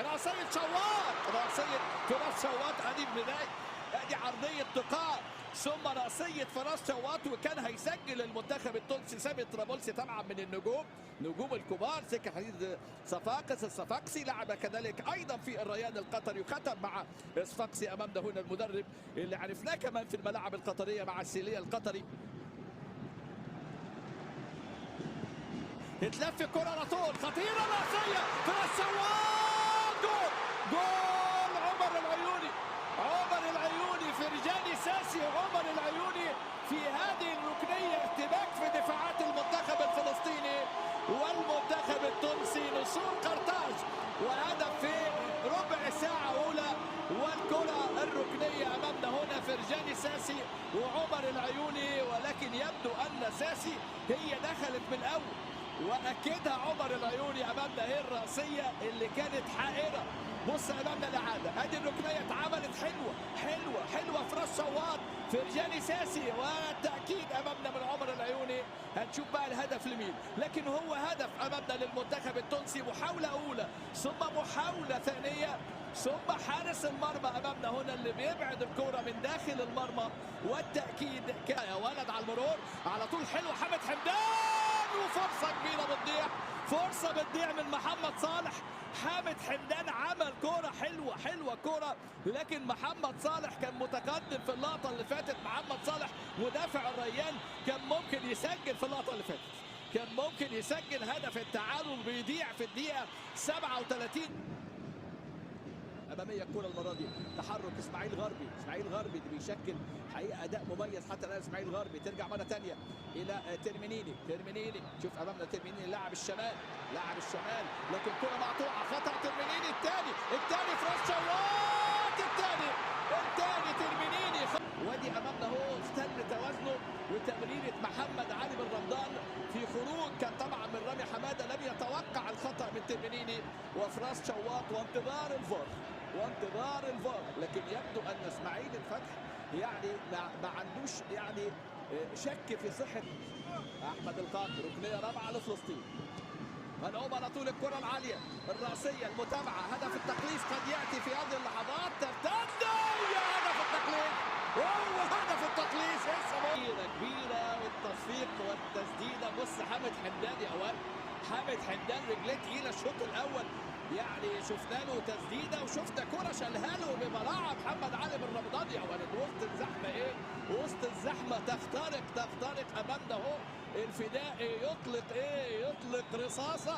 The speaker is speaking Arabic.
راسية شواط، راسية فراس شواط. ادي البداية، ادي عرضية لقاء ثم راسية فراس شواط، وكان هيسجل المنتخب التونسي. سامي طرابلسي طبعا من نجوم الكبار. سكة حديد صفاقس الصفاقسي لعب كذلك ايضا في الريان القطري، وختم مع صفاقسي امامنا هنا المدرب اللي عرفناه كمان في الملاعب القطرية مع السيلية القطري. يتلف كرة على طول خطيرة راسية فراس شواط، جول جول عمر العيوني. عمر العيوني فرجاني ساسي. عمر العيوني في هذه الركنية ارتباك في دفاعات المنتخب الفلسطيني والمنتخب التونسي. نسور قرطاج وهدف في ربع ساعة أولى، والكرة الركنية أمامنا هنا فرجاني ساسي وعمر العيوني، ولكن يبدو أن ساسي هي دخلت من الأول واكدها عمر العيوني امامنا. هي الراسيه اللي كانت حائره. بص امامنا الاعاده، ادي الركنيه اتعملت حلوه فراس شواط فرجاني ساسي، والتاكيد امامنا من عمر العيوني. هنشوف بقى الهدف لمين، لكن هو هدف امامنا للمنتخب التونسي. محاوله اولى ثم محاوله ثانيه ثم حارس المرمى امامنا هنا اللي بيبعد الكره من داخل المرمى، والتاكيد يا ولد على المرور على طول. حلو حامد حمدان، وفرصه كبيره بتضيع، فرصه بتضيع من محمد صالح. حامد حمدان عمل كوره حلوه كوره، لكن محمد صالح كان متقدم في اللقطه اللي فاتت. محمد صالح مدافع الريان كان ممكن يسجل في اللقطه اللي فاتت، كان ممكن يسجل هدف التعادل. بيضيع في الدقيقه 37 اماميه الكره المره دي. تحرك اسماعيل غربي اللي بيشكل حقيقه اداء مميز حتى الان. اسماعيل غربي ترجع مره ثانيه الى ترمينيني. شوف امامنا ترمينيني لاعب الشمال، لكن كره مقطوعه، خطا ترمينيني. الثاني فراس شواط، الثاني ترمينيني. وادي امامنا هو استنى توازنه وتمريره محمد علي بن رمضان في خروج كان طبعا من رامي حماده. لم يتوقع الخطا من ترمينيني وفراس شواط، وانتظار الفار. لكن يبدو ان اسماعيل الفتح يعني ما عندوش يعني شك في صحه احمد القاضي. ركنيه رابعه لفلسطين. ملعوب على طول الكره العاليه الراسيه المتابعه. هدف التقليص قد ياتي في هذه اللحظات. ترتد يا هدف التقليص، هو هدف التقليص. كبيره والتصفيق والتسديده. بص حامد حمدان يا ولد، حامد حمدان رجليه تقيله الشوط الاول، يعني شفنا له تسديده وشفنا كره شالها له ببراعه محمد علي بن رمضان يا ولد. وسط الزحمه تخترق امامنا اهو الفدائي. يطلق رصاصه